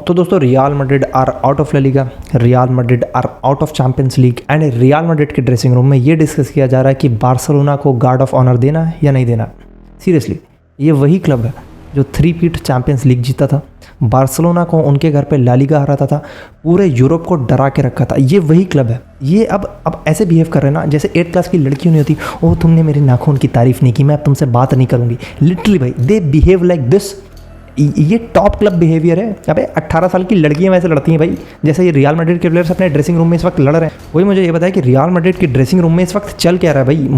तो दोस्तों Real Madrid are out of La Liga, Real Madrid are out of Champions League and Real Madrid के dressing room में ये discuss किया जा रहा है कि बार्सिलोना को गार्ड ऑफ ऑनर देना है या नहीं देना। सीरियसली ये वही क्लब है जो 3 चैंपियंस लीग जीता था, बार्सिलोना को उनके घर पे ला लीगा हराता था, पूरे यूरोप को डरा के रखा था। ये वही क्लब है। ये अब ऐसे बिहेव कर रहे हैं ना जैसे 8th क्लास की लड़कियों नहीं होती, ओह तुमने मेरे नाखून की तारीफ नहीं की, मैं अब तुमसे बात नहीं करूँगी। लिटरली भाई दे बिहेव लाइक दिस। ये टॉप क्लब बिहेवियर है। अबे 18 साल की लड़कियां वैसे लड़ती हैं भाई, जैसे ये रियल मैड्रिड के प्लेयर्स अपने ड्रेसिंग रूम में इस वक्त लड़ रहे हैं। वही मुझे ये बताया कि रियल मैड्रिड के ड्रेसिंग रूम में इस वक्त चल क्या रहा है भाई।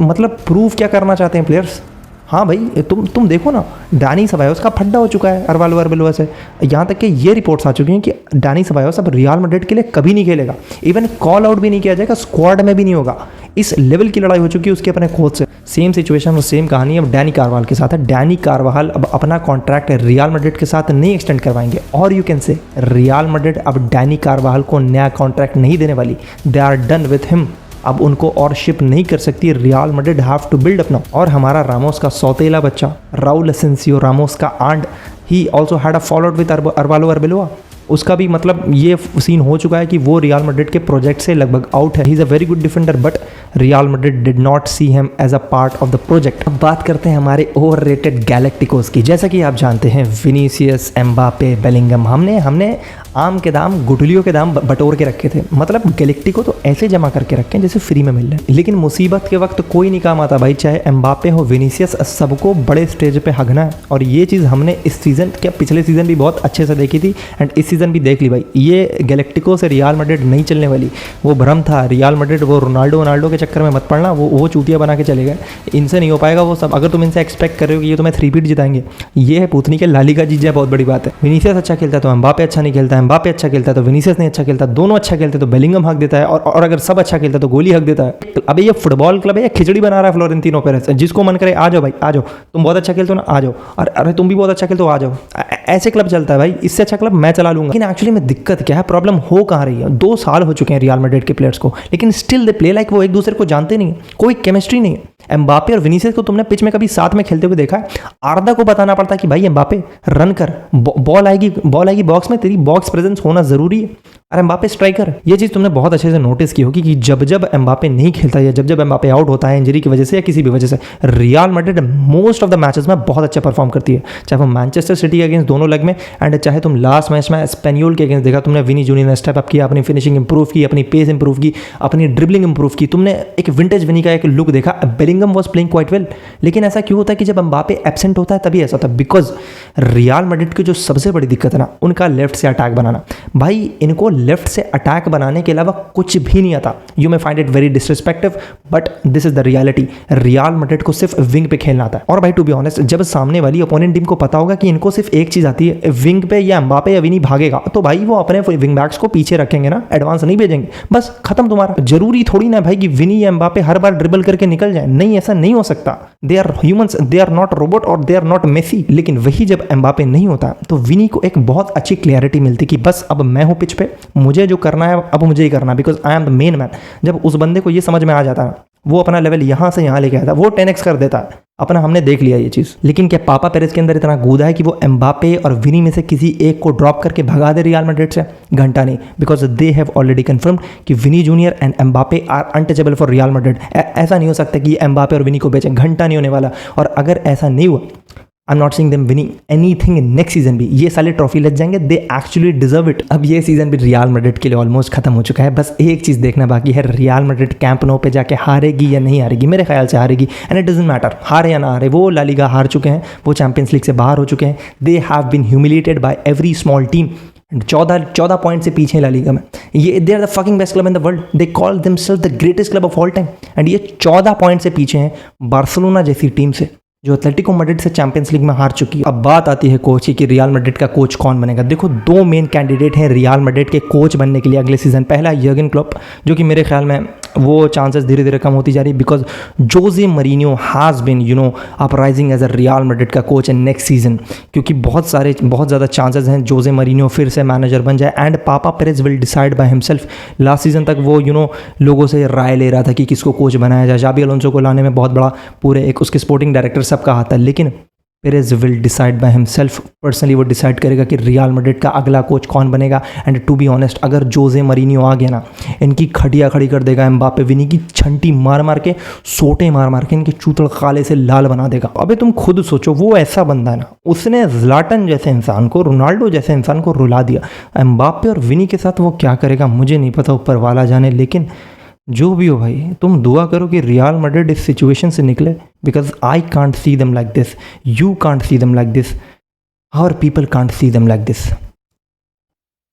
मतलब प्रूव क्या करना चाहते हैं प्लेयर्स। हाँ भाई तुम देखो ना, डानी सेबायोस का फड्डा हो चुका है अरवालो से। यहाँ तक कि ये रिपोर्ट्स आ चुकी हैं कि डानी सेबायोस अब रियल मैड्रिड के लिए कभी नहीं खेलेगा, इवन कॉल आउट भी नहीं किया जाएगा, स्क्वाड में भी नहीं होगा। इस लेवल की लड़ाई हो चुकी है उसके अपने कोच से। सेम सिचुएशन और सेम कहानी अब डैनी कार्वाल के साथ है। डैनी कार्वाल अब अपना कॉन्ट्रैक्ट रियल मैड्रिड के साथ नहीं एक्सटेंड करवाएंगे, और you can say Real Madrid अब डैनी कार्वाल को नया कॉन्ट्रैक्ट नहीं देने वाली। They are done with him. अब उनको और शिप नहीं कर सकती। Real Madrid have to build अपना। और हमारा रामोस का सौतेला बच्चा राउल एसेंसियो रामोस का aunt, he also had a fall out with Arevalo. उसका भी मतलब ये सीन हो चुका है कि वो रियल मैड्रिड के प्रोजेक्ट से लगभग आउट है। He is a very good defender but Real Madrid did not see him as a part of the project. अब बात करते हैं हमारे ओवर रेटेड गैलेक्टिकोस की। जैसा कि आप जानते हैं विनीसियस, एम्बापे, बेलिंगम, हमने आम के दाम गुठलियों के दाम बटोर के रखे थे। मतलब गैलेक्टिको तो ऐसे जमा करके रखे हैं जैसे फ्री में मिल रहे हैं। लेकिन मुसीबत के वक्त कोई नहीं काम आता भाई, चाहे एम्बापे हो, विनीसियस, सबको बड़े स्टेज पे हगना है। और ये चीज़ हमने इस सीज़न क्या पिछले सीज़न भी बहुत अच्छे से देखी थी एंड इस सीज़न भी देख ली भाई। ये गैलेक्टिको से रियल मैड्रिड नहीं चलने वाली। वो भ्रम था रियल मैड्रिड, वो रोनाल्डो के चक्कर में मत पड़ना, वो चूतिया बना के चले गए। इनसे नहीं हो पाएगा वो सब। अगर तुम इनसे एक्सपेक्ट कर रहे हो कि ये तुम्हें 3 जिताएंगे, ये है पूतनी के ला लीगा जीत जाए, बहुत बड़ी बात है। विनीसियस अच्छा खेलता है तो एम्बापे अच्छा नहीं खेलता, एम्बापे अच्छा खेलता है तो विनीसियस नहीं अच्छा खेलता, दोनों अच्छा खेलते तो बेलिंगम हक देता है, और अगर सब अच्छा खेलता है तो गोली हक देता है। अबे ये फुटबॉल क्लब है या खिचड़ी बना रहा है फ्लोरेंटिनो पेरेस। जिसको मन करे आ जाओ भाई, आ जाओ, तुम बहुत अच्छा खेलते हो ना, आ जाओ, और अरे तुम भी बहुत अच्छा खेलते हो, आ जाओ। ऐसे क्लब चलता है भाई, इससे अच्छा क्लब मैं चला लूंगा। लेकिन एक्चुअली में दिक्कत क्या है, प्रॉब्लम हो कहाँ रही है। 2 साल हो चुके हैं रियल मैड्रिड के प्लेयर्स को, लेकिन स्टिल दे प्ले लाइक वो एक दूसरे को जानते नहीं, कोई केमिस्ट्री नहीं है। एम्बापे और विनीसियस को तुमने पिच में कभी साथ में खेलते हुए देखा है? आर्दा को बताना पड़ता है कि भाई एम्बापे रन कर, बॉल आएगी बॉक्स में, तेरी बॉक्स प्रेजेंस होना जरूरी है। अरे एम्बापे स्ट्राइकर। ये चीज़ तुमने बहुत अच्छे से नोटिस की होगी कि जब एम्बापे नहीं खेलता या जब एम्बापे आउट होता है इंजरी की वजह से या किसी भी वजह से, Real Madrid most of the matches में बहुत अच्छा परफॉर्म करती है। चाहे वो मैनचेस्टर सिटी के अगेंस्ट दोनों लेग में, एंड चाहे तुम लास्ट मैच में स्पेनियोल के अगेंस्ट देखा तुमने, विनी जूनियर ने स्टेप अप किया, अपनी फिनिशिंग इंप्रूव की, अपनी पेस इंप्रूव की, अपनी ड्रिबलिंग इंप्रूव की। तुमने एक विंटेज विनी का एक लुक देखा। Bellingham was playing quite well. लेकिन ऐसा क्यों होता है कि जब एम्बापे एब्सेंट होता है तभी ऐसा होता है? बिकॉज रियल मैड्रिड की जो सबसे बड़ी दिक्कत है ना, उनका लेफ्ट से अटैक बनाना। भाई इनको लेफ्ट से अटैक बनाने के अलावा कुछ भी नहीं आता। You may find it very disrespective but this is the reality. Real Madrid को सिर्फ विंग पे खेलना आता है। और भाई टू बी ऑनेस्ट, जब सामने वाली ओपोनेंट टीम को पता होगा कि इनको सिर्फ एक चीज आती है, विंग पे या एम्बापे या विनी भागेगा, तो भाई वो अपने विंग बैक्स को पीछे रखेंगे ना, एडवांस नहीं भेजेंगे, बस खत्म तुम्हारा। जरूरी थोड़ी ना भाई कि विनी या एम्बापे हर बार ड्रिबल करके निकल जाए। नहीं, ऐसा नहीं हो सकता। They are humans, they are not robot और दे आर नॉट मेसी। लेकिन वही जब एम्बापे नहीं होता तो विनी को एक बहुत अच्छी क्लैरिटी मिलती कि बस अब मैं हूं पिच पे, मुझे जो करना है अब मुझे ही करना है, because I am the main man. जब उस बंदे को ये समझ में आ जाता है, वो अपना लेवल यहां से यहां लेके आता है, वो 10x कर देता है अपना। हमने देख लिया ये चीज़। लेकिन क्या पापा पेरेस के अंदर इतना गूदा है कि वो एम्बापे और विनी में से किसी एक को ड्रॉप करके भगा दे रियल मैड्रिड से? घंटा नहीं, because they have already confirmed कि Vini Junior and Mbappe are untouchable for Real Madrid. ऐसा नहीं हो सकता कि एम्बापे और विनी को बेचें, घंटा नहीं होने वाला। और अगर ऐसा नहीं हुआ, I am not seeing them winning anything in next season भी। ये साले ट्रॉफी लग जाएंगे, दे एक्चुअली डिजर्व इट। अब ये सीजन भी रियल मैड्रिड के लिए ऑलमोस्ट खत्म हो चुका है। बस एक चीज़ देखना बाकी है, रियल मैड्रिड कैंप नो पे जाके हारेगी या नहीं हारेगी। मेरे ख्याल से हारेगी, एंड इट डजंट मैटर हारे या ना हारे। वो ला लीगा हार चुके हैं, वो चैंपियंस लीग से बाहर हो चुके हैं। They have been humiliated by every small team. 14 point से पीछे ला लीगा में। ये they are the fucking best club in the world. They call themselves the greatest club of all time, and ये 14 पॉइंट से पीछे हैं Barcelona जैसी team से, जो एथलेटिको मैड्रिड से चैंपियंस लीग में हार चुकी है। अब बात आती है कोच की कि रियल मैड्रिड का कोच कौन बनेगा। देखो 2 मेन कैंडिडेट हैं रियल मैड्रिड के कोच बनने के लिए अगले सीजन। पहला यर्गन क्लॉप, जो कि मेरे ख्याल में वो चांसेस धीरे धीरे कम होती जा रही है, because Jose Mourinho has been uprising as a Real Madrid का कोच इन नेक्स्ट सीजन। क्योंकि बहुत ज़्यादा चांसेस हैं जोजे मरीनियो फिर से मैनेजर बन जाए, and papa Perez will decide by himself. Last season तक वो लोगों से राय ले रहा था कि किसको कोच बनाया जाए। जाबी अलोंसो को लाने में बहुत बड़ा पूरे एक उसके स्पोर्टिंग डायरेक्टर सबका हाथ है, लेकिन Perez will decide by himself, personally वो डिसाइड करेगा कि रियल मैड्रिड का अगला कोच कौन बनेगा। एंड टू बी ऑनेस्ट, अगर जोजे मरीनियो आ गया ना, इनकी खटिया खड़ी कर देगा, एम्बापे विनी की छंटी मार मार के, सोटे मार मार के इनके चूतड़ काले से लाल बना देगा। अबे तुम खुद सोचो, वो ऐसा बंदा है ना, उसने ज़्लाटन जैसे इंसान को, रोनाल्डो जैसे इंसान को रुला दिया। एम्बापे और विनी के साथ वो क्या करेगा मुझे नहीं पता, ऊपर वाला जाने। लेकिन जो भी हो भाई, तुम दुआ करो कि रियल मैड्रिड इस सिचुएशन से निकले, because I can't see them like this, you can't see them like this, our people can't see them like this.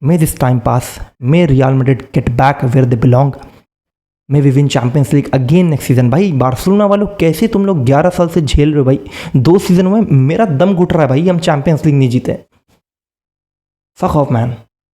May this time pass, may Real Madrid get back where they belong, may we win Champions League again next season. भाई Barcelona वालों, कैसे तुम लोग 11 साल से झेल रहे हो भाई, 2 सीजन में मेरा दम घुट रहा है भाई, हम चैंपियंस लीग नहीं जीते। Fuck off man.